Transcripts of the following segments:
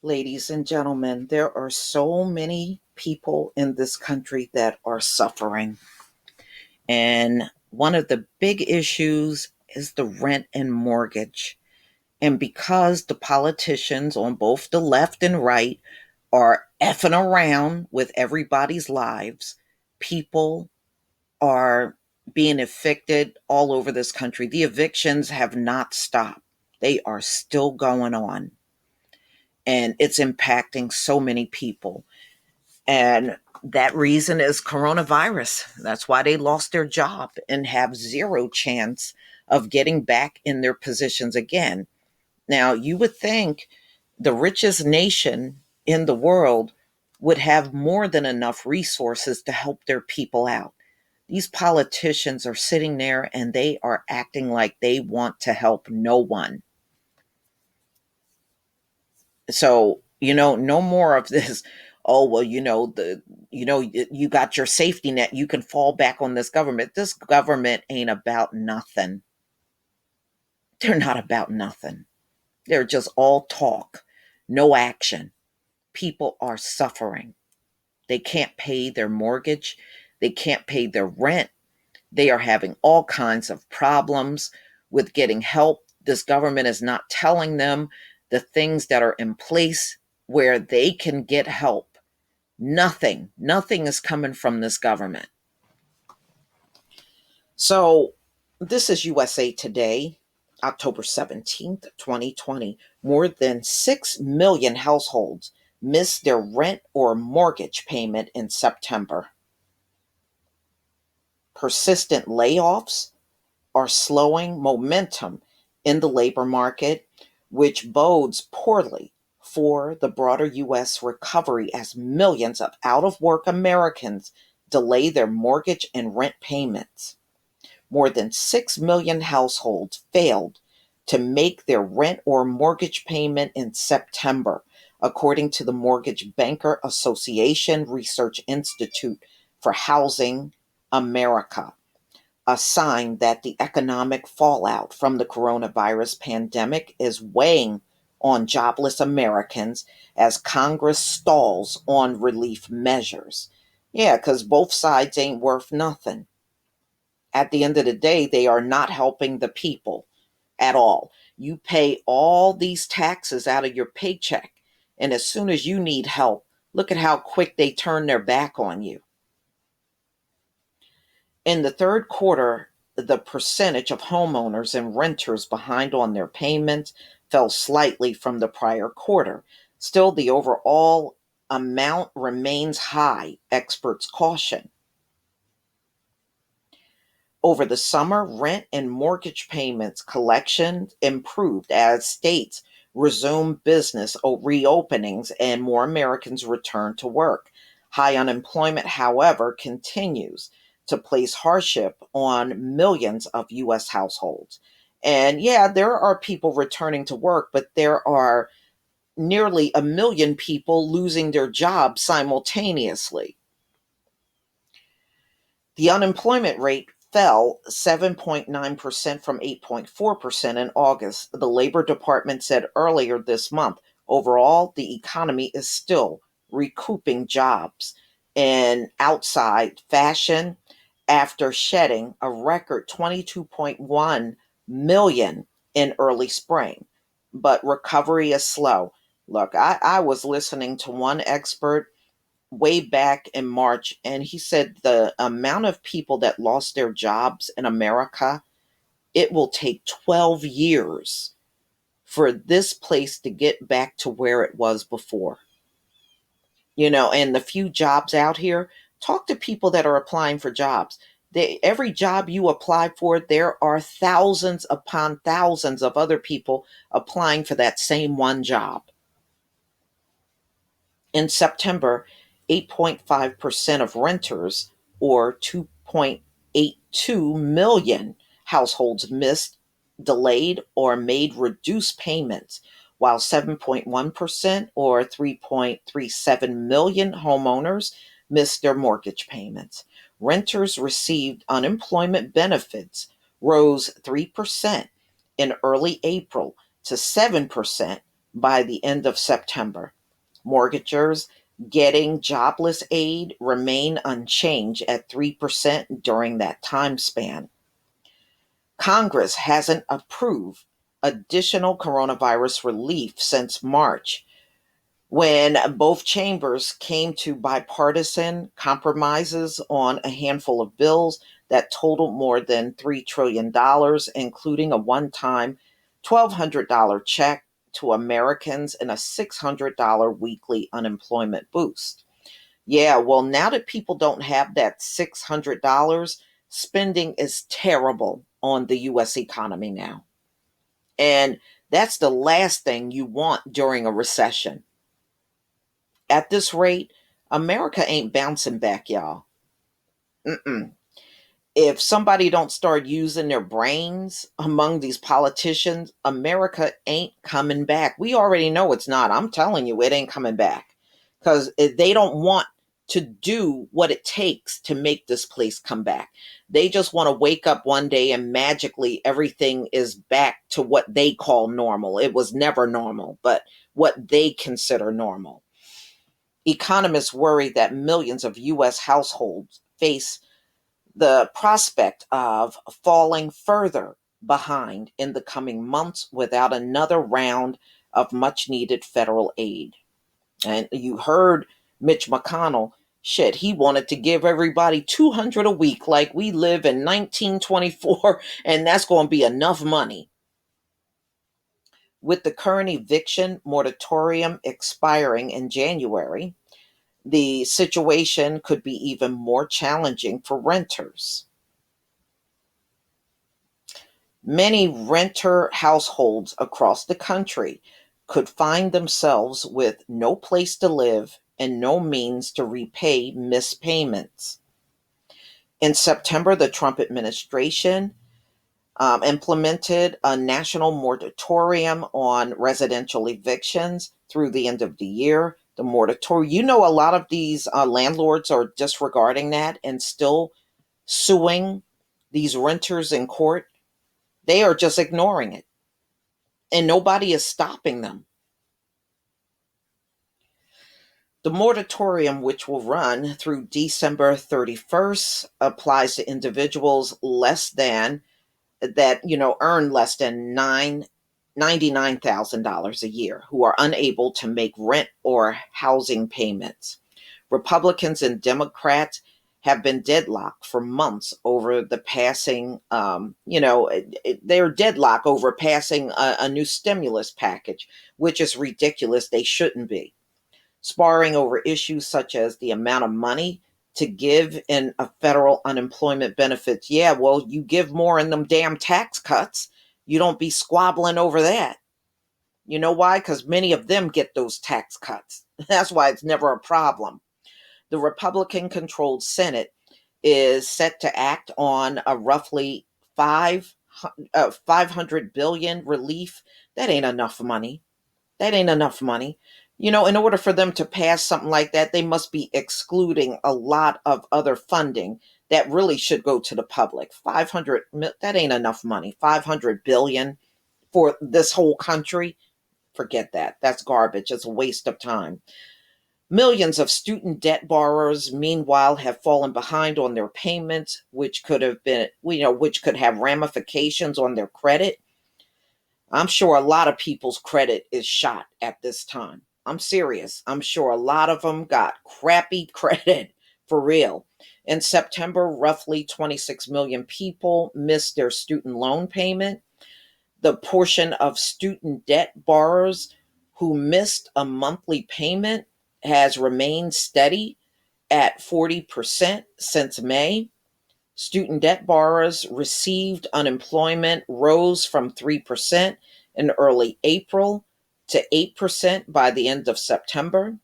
Ladies and gentlemen, there are so many people in this country that are suffering. And one of the big issues is the rent and mortgage. And because the politicians on both the left and right are effing around with everybody's lives, people are being evicted all over this country. The evictions have not stopped, they are still going on. And it's impacting so many people. And that reason is coronavirus. That's why they lost their job and have zero chance of getting back in their positions again. Now, you would think the richest nation in the world would have more than enough resources to help their people out. These politicians are sitting there and they are acting like they want to help no one. So, no more of this. Oh, well, you got your safety net. You can fall back on this government. This government ain't about nothing. They're not about nothing. They're just all talk, no action. People are suffering. They can't pay their mortgage. They can't pay their rent. They are having all kinds of problems with getting help. This government is not telling them the things that are in place where they can get help. Nothing is coming from this government. So, this is USA Today, October 17th, 2020. More than 6 million households missed their rent or mortgage payment in September. Persistent layoffs are slowing momentum in the labor market, which bodes poorly for the broader U.S. recovery as millions of out of work Americans delay their mortgage and rent payments. More than 6 million households failed to make their rent or mortgage payment in September, according to the Mortgage Banker Association Research Institute for Housing America, a sign that the economic fallout from the coronavirus pandemic is weighing on jobless Americans as Congress stalls on relief measures. Yeah, because both sides ain't worth nothing. At the end of the day, they are not helping the people at all. You pay all these taxes out of your paycheck, and as soon as you need help, look at how quick they turn their back on you. In the third quarter, the percentage of homeowners and renters behind on their payments fell slightly from the prior quarter. Still, the overall amount remains high, experts caution. Over the summer, rent and mortgage payments collection improved as states resumed business reopenings and more Americans returned to work. High unemployment, however, continues to place hardship on millions of U.S. households. And yeah, there are people returning to work, but there are nearly a million people losing their jobs simultaneously. The unemployment rate fell 7.9% from 8.4% in August, the Labor Department said earlier this month. Overall, the economy is still recouping jobs in outside fashion after shedding a record 22.1 million in early spring. But recovery is slow. Look, I was listening to one expert way back in March, and he said the amount of people that lost their jobs in America, it will take 12 years for this place to get back to where it was before. And the few jobs out here, talk to people that are applying for jobs. Every job you apply for, there are thousands upon thousands of other people applying for that same one job. In September, 8.5% of renters, or 2.82 million households, missed, delayed, or made reduced payments, while 7.1%, or 3.37 million homeowners, missed their mortgage payments. Renters received unemployment benefits rose 3% in early April to 7% by the end of September. Mortgagers getting jobless aid remain unchanged at 3% during that time span. Congress hasn't approved additional coronavirus relief since March, when both chambers came to bipartisan compromises on a handful of bills that totaled more than $3 trillion, including a one time $1,200 check to Americans and a $600 weekly unemployment boost. Yeah, well, now that people don't have that $600, spending is terrible on the US economy now. And that's the last thing you want during a recession. At this rate, America ain't bouncing back, y'all. Mm-mm. If somebody don't start using their brains among these politicians, America ain't coming back. We already know it's not. I'm telling you, it ain't coming back because they don't want to do what it takes to make this place come back. They just want to wake up one day and magically everything is back to what they call normal. It was never normal, but what they consider normal. Economists worry that millions of US households face the prospect of falling further behind in the coming months without another round of much needed federal aid. And you heard Mitch McConnell, shit, he wanted to give everybody 200 a week like we live in 1924 and that's going to be enough money. With the current eviction moratorium expiring in January, the situation could be even more challenging for renters. Many renter households across the country could find themselves with no place to live and no means to repay missed payments. In September, the Trump administration implemented a national moratorium on residential evictions through the end of the year. The moratorium, a lot of these landlords are disregarding that and still suing these renters in court. They are just ignoring it, and nobody is stopping them. The moratorium, which will run through December 31st, applies to individuals less than that, earn less than $99,000 a year who are unable to make rent or housing payments. Republicans and Democrats have been deadlocked for months over the passing, they're deadlocked over passing a new stimulus package, which is ridiculous. They shouldn't be. Sparring over issues such as the amount of money to give in a federal unemployment benefits. Yeah, well, you give more in them damn tax cuts. You don't be squabbling over that. You know why? Because many of them get those tax cuts. That's why it's never a problem. The Republican controlled Senate is set to act on a roughly 500 billion relief. That ain't enough money. That ain't enough money. In order for them to pass something like that, they must be excluding a lot of other funding that really should go to the public. 500, that ain't enough money. 500 billion for this whole country. Forget that. That's garbage. It's a waste of time. Millions of student debt borrowers, meanwhile, have fallen behind on their payments, which could have ramifications on their credit. I'm sure a lot of people's credit is shot at this time. I'm serious. I'm sure a lot of them got crappy credit for real. In September, roughly 26 million people missed their student loan payment. The portion of student debt borrowers who missed a monthly payment has remained steady at 40% since May. Student debt borrowers received unemployment rose from 3% in early April to 8% by the end of September.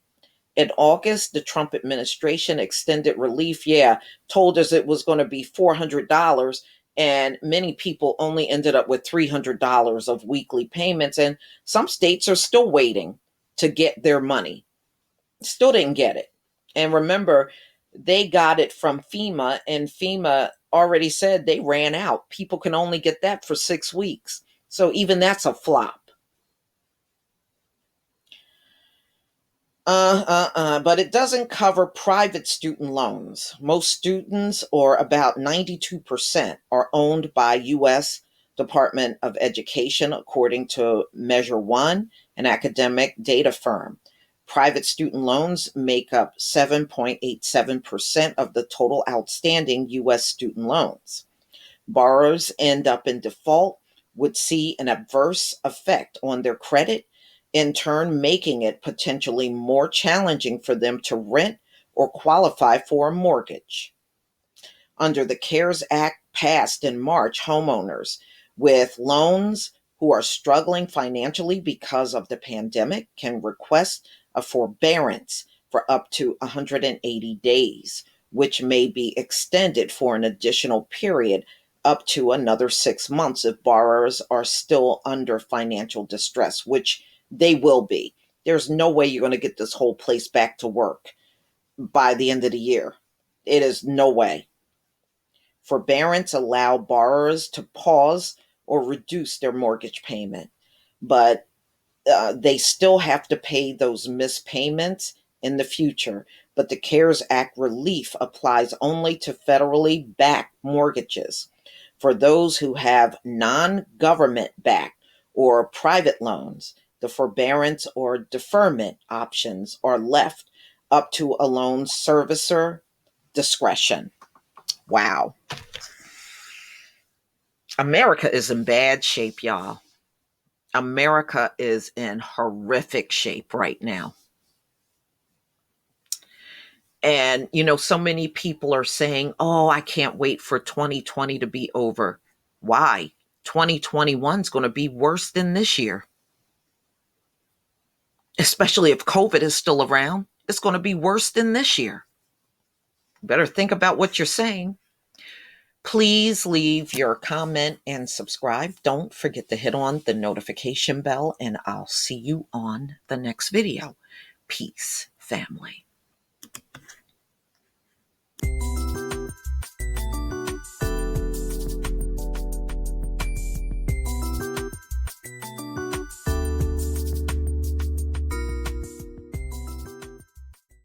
In August, the Trump administration extended relief. Yeah, told us it was going to be $400, and many people only ended up with $300 of weekly payments. And some states are still waiting to get their money. Still didn't get it. And remember, they got it from FEMA, and FEMA already said they ran out. People can only get that for 6 weeks. So even that's a flop. But it doesn't cover private student loans. Most students, or about 92%, are owned by U.S. Department of Education, according to Measure One, an academic data firm. Private student loans make up 7.87% of the total outstanding U.S. student loans. Borrowers end up in default would see an adverse effect on their credit, in turn, making it potentially more challenging for them to rent or qualify for a mortgage. Under the CARES Act passed in March, homeowners with loans who are struggling financially because of the pandemic can request a forbearance for up to 180 days, which may be extended for an additional period up to another 6 months if borrowers are still under financial distress, which they will be. There's no way you're going to get this whole place back to work by the end of the year. It is no way. Forbearance allow borrowers to pause or reduce their mortgage payment, but they still have to pay those missed payments in the future. But the CARES Act relief applies only to federally backed mortgages. For those who have non government backed or private loans, the forbearance or deferment options are left up to a loan servicer discretion. Wow. America is in bad shape, y'all. America is in horrific shape right now. And, so many people are saying, oh, I can't wait for 2020 to be over. Why? 2021 is going to be worse than this year, especially if COVID is still around. It's going to be worse than this year. Better think about what you're saying. Please leave your comment and subscribe. Don't forget to hit on the notification bell, and I'll see you on the next video. Peace, family.